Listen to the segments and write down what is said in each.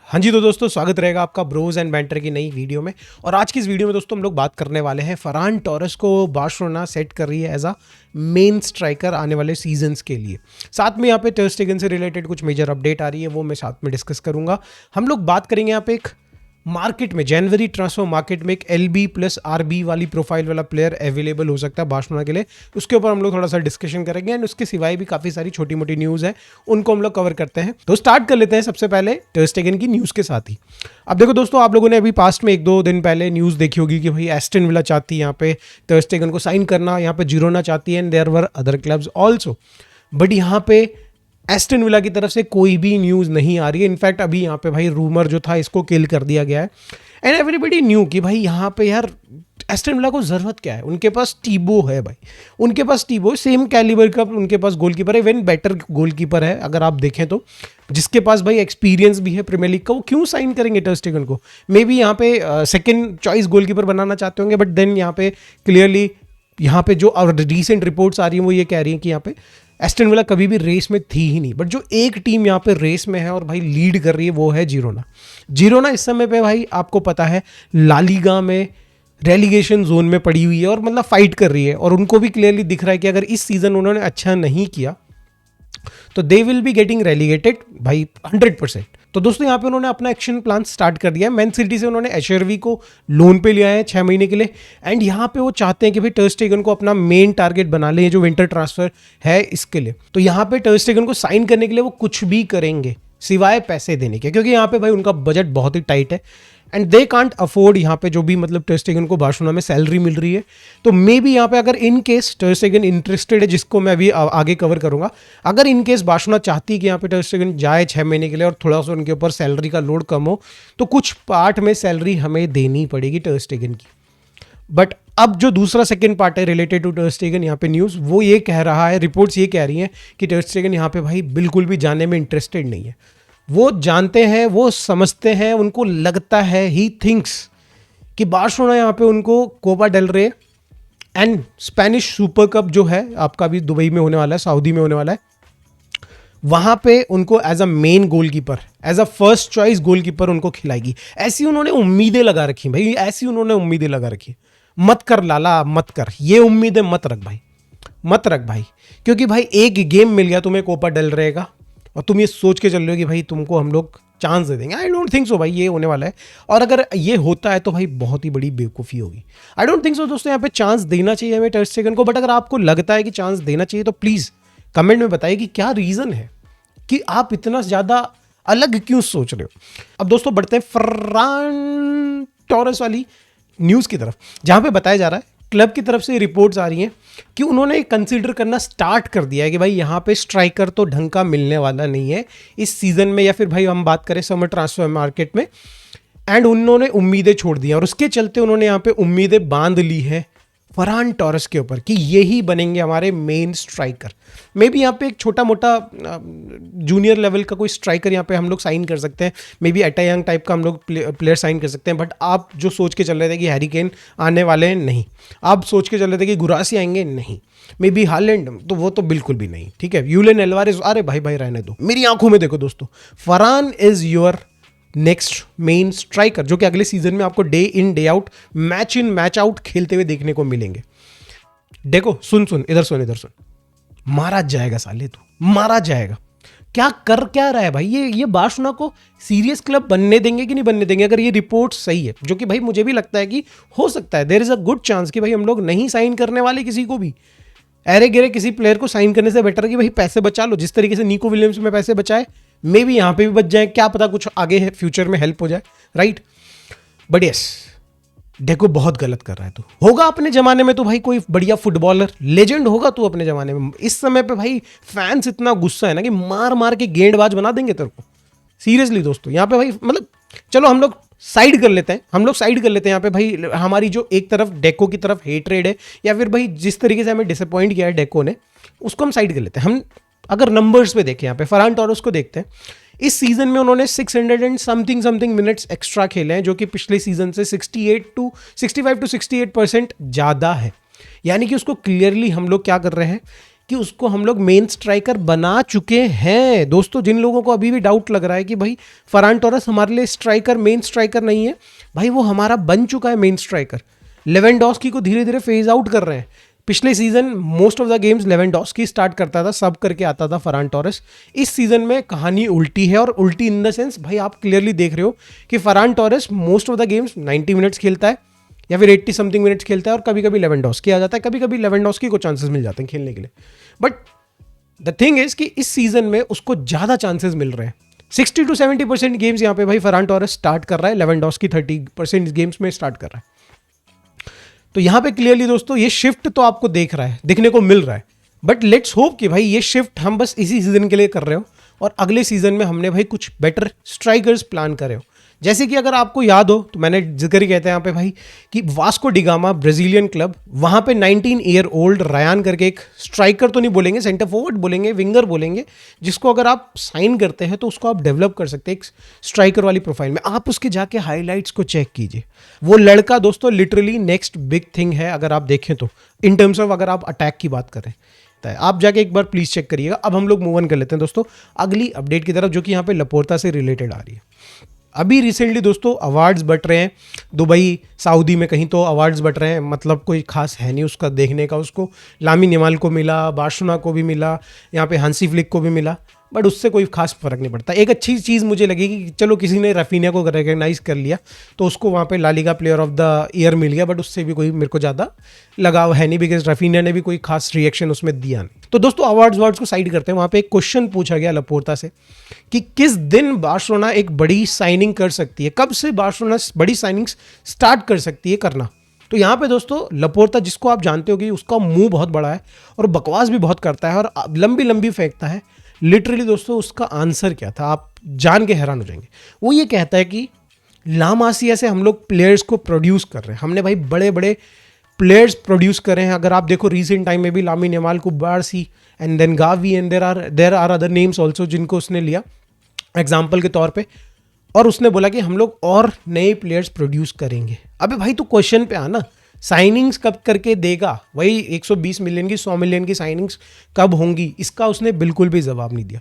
हाँ जी, तो दोस्तों स्वागत रहेगा आपका ब्रोज एंड बैंटर की नई वीडियो में। और आज की इस वीडियो में दोस्तों हम लोग बात करने वाले हैं फरहान टोरेस को बार्सिलोना सेट कर रही है एज अ मेन स्ट्राइकर आने वाले सीजन्स के लिए। साथ में यहाँ पे टर स्टेगन से रिलेटेड कुछ मेजर अपडेट आ रही है, वो मैं साथ में डिस्कस करूंगा। हम लोग बात करेंगे यहाँ पे एक मार्केट में, जनवरी ट्रांसफर मार्केट में एक LB प्लस RB वाली प्रोफाइल वाला प्लेयर अवेलेबल हो सकता है बार्सिलोना के लिए। उसके ऊपर हम लोग थोड़ा सा डिस्कशन करेंगे एंड उसके सिवाय भी काफ़ी सारी छोटी मोटी न्यूज़ है, उनको हम लोग कवर करते हैं। तो स्टार्ट कर लेते हैं सबसे पहले टर स्टेगन की न्यूज़ के साथ ही। अब देखो दोस्तों, आप लोगों ने अभी पास्ट में 1-2 दिन पहले न्यूज़ देखी होगी कि भाई एस्टन विला चाहती है यहाँ पे टर स्टेगन को साइन करना, यहाँ पे जिरोना चाहती है and there were other clubs also. But यहाँ पे एस्टन विला की तरफ से कोई भी न्यूज़ नहीं आ रही है। इनफैक्ट अभी यहाँ पे भाई रूमर जो था इसको किल कर दिया गया है एंड एवरीबडी न्यू कि भाई यहाँ पे यार एस्टन विला को ज़रूरत क्या है। उनके पास टीबो है भाई, उनके पास टीबो सेम कैलिबर का उनके पास गोलकीपर है, इवन बेटर गोलकीपर है अगर आप देखें तो, जिसके पास भाई एक्सपीरियंस भी है प्रीमियर लीग का। वो क्यों साइन करेंगे टर स्टेगन को? मे बी यहाँ पे सेकेंड चॉइस गोलकीपर बनाना चाहते होंगे, बट देन यहाँ पे क्लियरली यहाँ पे जो रिसेंट रिपोर्ट्स आ रही हैं वो ये कह रही हैं कि यहाँ पे एस्टन विला कभी भी रेस में थी ही नहीं। बट जो एक टीम यहाँ पे रेस में है और भाई लीड कर रही है वो है जिरोना। जिरोना इस समय पे भाई आपको पता है ला लीगा में रेलीगेशन जोन में पड़ी हुई है और मतलब फाइट कर रही है, और उनको भी क्लियरली दिख रहा है कि अगर इस सीजन उन्होंने अच्छा नहीं किया तो they will be getting relegated भाई 100%। तो दोस्तों यहाँ पे उन्होंने अपना एक्शन प्लान स्टार्ट कर दिया है। मैन सिटी से उन्होंने एशरवी को लोन पे लिया है 6 महीने के लिए एंड यहाँ पे वो चाहते हैं कि भाई टर स्टेगन को अपना मेन टारगेट बना ले, जो विंटर ट्रांसफर है इसके लिए। तो यहाँ पे टर स्टेगन को साइन करने के लिए वो कुछ भी करेंगे सिवाय पैसे देने के, क्योंकि यहाँ पे भाई उनका बजट बहुत ही टाइट है एंड दे कांट अफोर्ड यहाँ पे जो भी मतलब टर स्टेगन को बार्सिलोना में सैलरी मिल रही है। तो मे बी यहाँ पे अगर इन केस टर स्टेगन इंटरेस्टेड है, जिसको मैं अभी आगे कवर करूंगा, अगर इन केस बार्सिलोना चाहती है कि यहाँ पे टर स्टेगन जाए 6 महीने के लिए और थोड़ा सा उनके ऊपर सैलरी का लोड कम हो, तो कुछ पार्ट में सैलरी हमें देनी पड़ेगी टर स्टेगन की। बट अब जो दूसरा सेकंड पार्ट है रिलेटेड टू टर स्टेगन, यहाँ पे न्यूज़ वो ये कह रहा है, रिपोर्ट्स ये कह रही हैं कि टर स्टेगन यहाँ पे भाई बिल्कुल भी जाने में इंटरेस्टेड नहीं है। वो जानते हैं, वो समझते हैं, उनको लगता है, ही थिंक्स कि बार्सिलोना यहाँ पे उनको कोपा डेल रे एंड स्पेनिश सुपर कप जो है आपका भी दुबई में होने वाला है, सऊदी में होने वाला है, वहाँ पे उनको as a main goalkeeper, as a first choice goalkeeper उनको खिलाएगी। ऐसी उन्होंने उम्मीदें लगा रखी भाई, ऐसी उन्होंने उम्मीदें लगा रखी। मत कर लाला, मत कर, ये उम्मीदें मत रख भाई, मत रख भाई, क्योंकि भाई एक गेम मिल गया तुम्हें कोपा डेल रे का और तुम ये सोच के चल रहे हो कि भाई तुमको हम लोग चांस दे देंगे। आई डोंट थिंक सो भाई ये होने वाला है, और अगर ये होता है तो भाई बहुत ही बड़ी बेवकूफ़ी होगी। आई डोंट थिंक सो दोस्तों यहाँ पे चांस देना चाहिए हमें टर स्टेगन को। बट अगर आपको लगता है कि चांस देना चाहिए तो प्लीज़ कमेंट में बताइए कि क्या रीज़न है कि आप इतना ज़्यादा अलग क्यों सोच रहे हो। अब दोस्तों बढ़ते हैं फरहान टोरेस वाली न्यूज़ की तरफ, जहाँ पे बताया जा रहा है क्लब की तरफ से रिपोर्ट्स आ रही हैं कि उन्होंने कंसीडर करना स्टार्ट कर दिया है कि भाई यहाँ पे स्ट्राइकर तो ढंग का मिलने वाला नहीं है इस सीज़न में, या फिर भाई हम बात करें समर ट्रांसफर मार्केट में। एंड उन्होंने उम्मीदें छोड़ दी और उसके चलते उन्होंने यहाँ पे उम्मीदें बांध ली है फरहान टोरेस के ऊपर कि यही बनेंगे हमारे मेन स्ट्राइकर। मे बी यहाँ पे एक छोटा मोटा जूनियर लेवल का कोई स्ट्राइकर यहाँ पे हम लोग साइन कर सकते हैं, may be Etah young type का हम लोग प्लेयर साइन कर सकते हैं। बट आप जो सोच के चल रहे थे कि हैरी केन आने वाले हैं, नहीं। आप सोच के चल रहे थे कि गुरासी आएंगे, नहीं। मे बी हालैंड, तो वो तो बिल्कुल भी नहीं, ठीक है। यूलियन एल्वारेज, अरे भाई भाई रहने दो। मेरी आंखों में देखो दोस्तों, Farhan is your next main striker, जो कि अगले सीजन में आपको day in day out, match in match out खेलते हुए देखने को मिलेंगे। देखो सुन इधर सुन, मारा जाएगा साले, तू मारा जाएगा। क्या रहा है भाई, ये बार्सिलोना को सीरियस क्लब बनने देंगे कि नहीं बनने देंगे? अगर ये रिपोर्ट सही है, जो कि भाई मुझे भी लगता है कि हो सकता है, there is a good chance कि भाई हम लोग नहीं साइन करने वाले किसी को भी। अरे गिरे किसी प्लेयर को साइन करने से बेटर है कि भाई पैसे बचा लो, जिस तरीके से निको विलियम्स में पैसे बचाए, मे भी यहाँ पे भी बच जाए, क्या पता कुछ आगे है फ्यूचर में हेल्प हो जाए, राइट। बट यस, डेको बहुत गलत कर रहा है। तू होगा अपने जमाने में तो भाई कोई बढ़िया फुटबॉलर, लेजेंड होगा तू अपने जमाने में। इस समय पे भाई फैंस इतना गुस्सा है ना कि मार मार के गेंदबाज बना देंगे तेरे को। सीरियसली दोस्तों, यहाँ पे भाई मतलब चलो हम लोग साइड कर लेते हैं यहाँ पे भाई। हमारी जो एक तरफ डेको की तरफ हेटरेड है, या फिर भाई जिस तरीके से हमें डिसअपॉइंट किया है डेको ने, उसको हम साइड कर लेते हैं। हम अगर नंबर्स पे देखें, यहाँ पे फरहान टोरेस को देखते हैं, इस सीजन में उन्होंने 600 एंड समथिंग मिनट्स एक्स्ट्रा खेले हैं, जो कि पिछले सीजन से 65 to 68% ज़्यादा है। यानी कि उसको क्लियरली हम लोग क्या कर रहे हैं कि उसको हम लोग मेन स्ट्राइकर बना चुके हैं। दोस्तों जिन लोगों को अभी भी डाउट लग रहा है कि भाई फरान टोरेस हमारे लिए स्ट्राइकर, मेन स्ट्राइकर नहीं है, भाई वो हमारा बन चुका है मेन स्ट्राइकर। लेवेंडोस्की को धीरे धीरे फेज आउट कर रहे हैं। पिछले season most of the games Lewandowski start करता था, सब करके आता था फरान टोरेस। इस सीजन में कहानी उल्टी है, और उल्टी इन द सेंस भाई आप क्लियरली देख रहे हो कि Ferran Torres most of the games 90 minutes खेलता है या फिर 80 समथिंग मिनट्स खेलता है, और कभी कभी लेवेंडोस्की आ जाता है, कभी कभी लेवेंडोस्की को चांसेस मिल जाते हैं खेलने के लिए। बट द थिंग इज कि इस सीजन में उसको ज़्यादा चांसेस मिल रहे हैं। 60 to 70% गेम्स यहाँ पे भाई फरान टोरेस स्टार्ट कर रहा है, लेवेंडोस्की 30% गेम्स में स्टार्ट कर रहा है। तो यहाँ पे क्लियरली दोस्तों ये शिफ्ट तो आपको देखने को मिल रहा है। बट लेट्स होप कि भाई ये शिफ्ट हम बस इसी सीजन के लिए कर रहे हो, और अगले सीजन में हमने भाई कुछ बेटर स्ट्राइकर्स प्लान करे हो। जैसे कि अगर आपको याद हो तो मैंने जिक्र ही कहते हैं यहाँ पे भाई कि वास्को डिगामा ब्राजीलियन क्लब, वहाँ पे 19 ईयर ओल्ड रयान करके एक स्ट्राइकर तो नहीं बोलेंगे, सेंटर फॉरवर्ड बोलेंगे, विंगर बोलेंगे, जिसको अगर आप साइन करते हैं तो उसको आप डेवलप कर सकते हैं एक स्ट्राइकर वाली प्रोफाइल में। आप उसके जाके हाईलाइट्स को चेक कीजिए। वो लड़का दोस्तों लिटरली नेक्स्ट बिग थिंग है अगर आप देखें तो, इन टर्म्स ऑफ अगर आप अटैक की बात करें तो आप जाके एक बार प्लीज़ चेक करिएगा। अब हम लोग मूव ऑन कर लेते हैं दोस्तों अगली अपडेट की तरफ, जो कि यहाँ पे लपोर्ता से रिलेटेड आ रही है। अभी रिसेंटली दोस्तों अवार्ड्स बट रहे हैं दुबई, सऊदी में कहीं तो अवार्ड्स बट रहे हैं, मतलब कोई खास है नहीं उसका देखने का। उसको लामिन यमाल को मिला, बार्शोना को भी मिला, यहाँ पे हांसी फ्लिक को भी मिला, बट उससे कोई खास फर्क नहीं पड़ता। एक अच्छी चीज़ मुझे लगी कि चलो किसी ने रफीनिया को रिकग्नाइज़ कर लिया तो उसको वहाँ पे La Liga player of the year मिल गया, बट उससे भी कोई मेरे को ज़्यादा लगाव है नहीं, बिकॉज रफीनिया ने भी कोई खास रिएक्शन उसमें दिया नहीं। तो दोस्तों अवार्ड्स को साइड करते हैं। वहाँ पे एक क्वेश्चन पूछा गया लपोर्ता से कि किस दिन बार्सिलोना एक बड़ी साइनिंग कर सकती है, कब से बार्सिलोना बड़ी साइनिंग्स स्टार्ट कर सकती है करना। तो यहाँ पे दोस्तों लपोर्ता, जिसको आप जानते हो कि उसका मुंह बहुत बड़ा है और बकवास भी बहुत करता है और लंबी लंबी फेंकता है, लिटरली दोस्तों उसका आंसर क्या था आप जान के हैरान हो जाएंगे। वो ये कहता है कि ला मासिया से हम लोग प्लेयर्स को प्रोड्यूस कर रहे हैं। हमने भाई बड़े बड़े प्लेयर्स प्रोड्यूस कर रहे हैं। अगर आप देखो रिसेंट टाइम में भी Lamine Yamal, Cubarsi and then Gavi and there are other names also जिनको उसने लिया एग्जाम्पल के तौर पे, और उसने बोला कि हम लोग और नए प्लेयर्स प्रोड्यूस करेंगे। अबे भाई तो क्वेश्चन पे आना, साइनिंग्स कब करके देगा? वही 120 मिलियन की 100 मिलियन की साइनिंग्स कब होंगी? इसका उसने बिल्कुल भी जवाब नहीं दिया।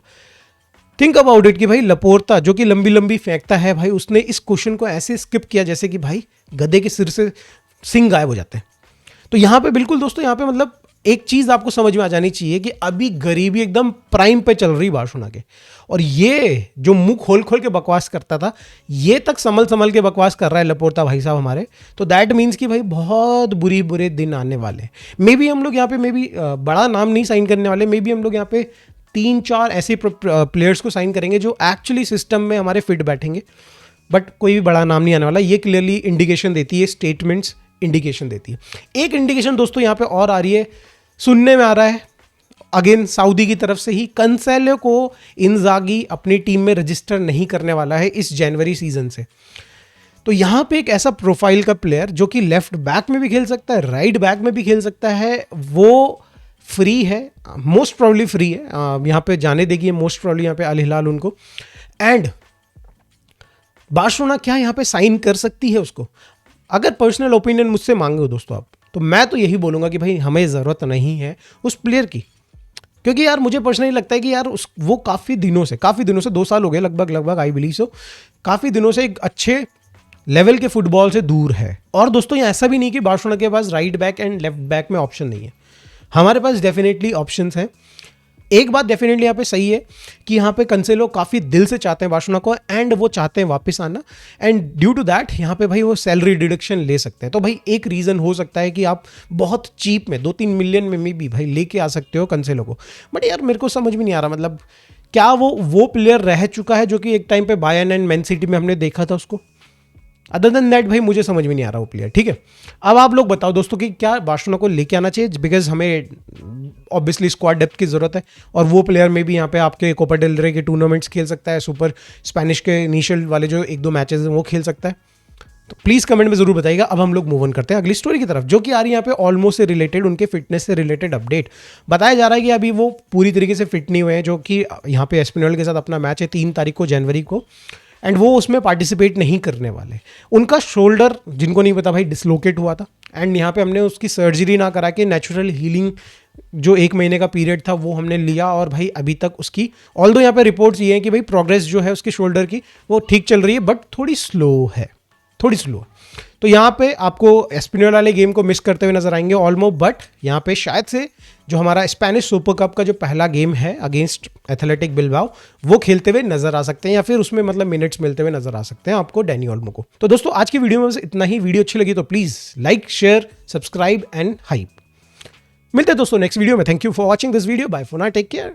थिंक अबाउट इट कि भाई लपोर्ता जो कि लंबी लंबी फेंकता है, भाई उसने इस क्वेश्चन को ऐसे स्किप किया जैसे कि भाई गधे के सिर से सिंग गायब हो जाते हैं। तो यहाँ पे बिल्कुल दोस्तों, यहाँ पे मतलब एक चीज़ आपको समझ में आ जानी चाहिए कि अभी गरीबी एकदम प्राइम पे चल रही बार्सिलोना के, और ये जो मुंह खोल खोल के बकवास करता था, ये तक संभल के बकवास कर रहा है लपोर्ता भाई साहब हमारे। तो दैट मीन्स कि भाई बहुत बुरे दिन आने वाले हैं। मे बी हम लोग यहाँ पे बड़ा नाम नहीं साइन करने वाले, मे बी हम लोग यहाँ पे 3-4 ऐसे प्लेयर्स को साइन करेंगे जो एक्चुअली सिस्टम में हमारे फिट बैठेंगे, बट कोई भी बड़ा नाम नहीं आने वाला। ये क्लियरली इंडिकेशन देती है, स्टेटमेंट्स इंडिकेशन देती है। एक इंडिकेशन दोस्तों यहाँ पे और आ रही है, सुनने में आ रहा है अगेन सऊदी की तरफ से ही, कंसेलो को इंजागी अपनी टीम में रजिस्टर नहीं करने वाला है इस जनवरी सीजन से। तो यहाँ पे एक ऐसा प्रोफाइल का प्लेयर जो कि लेफ्ट बैक में भी खेल सकता है, राइट बैक में भी खेल सकता है, वो फ्री है, मोस्ट प्रॉब्ली फ्री है, यहाँ पे जाने देगी मोस्ट प्रॉब्ली यहाँ पे अल हिलाल उनको। एंड बार्सिलोना क्या यहाँ पे साइन कर सकती है उसको? अगर पर्सनल ओपिनियन मुझसे मांगे दोस्तों आप, तो मैं तो यही बोलूँगा कि भाई हमें ज़रूरत नहीं है उस प्लेयर की, क्योंकि यार मुझे पर्सनली लगता है कि यार वो काफ़ी दिनों से 2 साल हो गए लगभग आई बिलीव सो, काफ़ी दिनों से एक अच्छे लेवल के फुटबॉल से दूर है। और दोस्तों ये ऐसा भी नहीं कि बार्सिलोना के पास right back and left back में ऑप्शन नहीं है, हमारे पास डेफिनेटली ऑप्शंस हैं। एक बात डेफिनेटली यहाँ पे सही है कि यहाँ पे कंसेलो काफ़ी दिल से चाहते हैं बार्सिलोना को, एंड वो चाहते हैं वापस आना, एंड ड्यू टू दैट यहाँ पे भाई वो सैलरी डिडक्शन ले सकते हैं। तो भाई एक रीज़न हो सकता है कि आप बहुत चीप में 2-3 मिलियन में भी भाई लेके आ सकते हो कंसेलो को। बट यार मेरे को समझ में नहीं आ रहा, मतलब क्या वो प्लेयर रह चुका है जो कि एक टाइम पे बायर्न एंड मैन सिटी में हमने देखा था उसको? अदर देन दैट भाई मुझे समझ में नहीं आ रहा वो प्लेयर। ठीक है, अब आप लोग बताओ दोस्तों कि क्या बार्सिलोना को लेके आना चाहिए, बिकॉज हमें ऑब्वियसली स्क्वाड डेप्थ की ज़रूरत है, और वो प्लेयर में भी यहाँ पे आपके कोपा डेल रे के टूर्नामेंट्स खेल सकता है, सुपर स्पेनिश के इनिशियल वाले जो 1-2 मैचेस हैं वो खेल सकता है। तो प्लीज़ कमेंट में ज़रूर बताइएगा। अब हम लोग मूव ऑन करते हैं अगली स्टोरी की तरफ, जो कि आ रही है यहाँ पे ऑलमोस्ट से रिलेटेड, उनके फिटनेस से रिलेटेड अपडेट। बताया जा रहा है कि अभी वो पूरी तरीके से फिट नहीं हुए हैं, जो कि यहाँ पे एस्पेनियोल के साथ अपना मैच है 3 तारीख को जनवरी को, एंड वो उसमें पार्टिसिपेट नहीं करने वाले। उनका शोल्डर, जिनको नहीं पता भाई, डिसलोकेट हुआ था एंड यहाँ पे हमने उसकी सर्जरी ना करा के नेचुरल हीलिंग जो 1 महीने का पीरियड था वो हमने लिया, और भाई अभी तक उसकी ऑल्दो यहाँ पे रिपोर्ट्स ये हैं कि भाई प्रोग्रेस जो है उसके शोल्डर की वो ठीक चल रही है, बट थोड़ी स्लो है। तो यहाँ पे आपको एस्पिनियोल वाले गेम को मिस करते हुए नजर आएंगे ऑलमो, बट यहाँ पे शायद से जो हमारा स्पेनिश सुपर कप का जो पहला गेम है अगेंस्ट एथलेटिक बिल्बाओ वो खेलते हुए नजर आ सकते हैं, या फिर उसमें मतलब मिनट्स मिलते हुए नजर आ सकते हैं आपको डैनी ओल्मो को। तो दोस्तों आज की वीडियो में बस इतना ही। वीडियो अच्छी लगी तो please like, share, subscribe and hype. मिलते हैं दोस्तों नेक्स्ट वीडियो में। Thank you for watching this video. Bye for now, take care.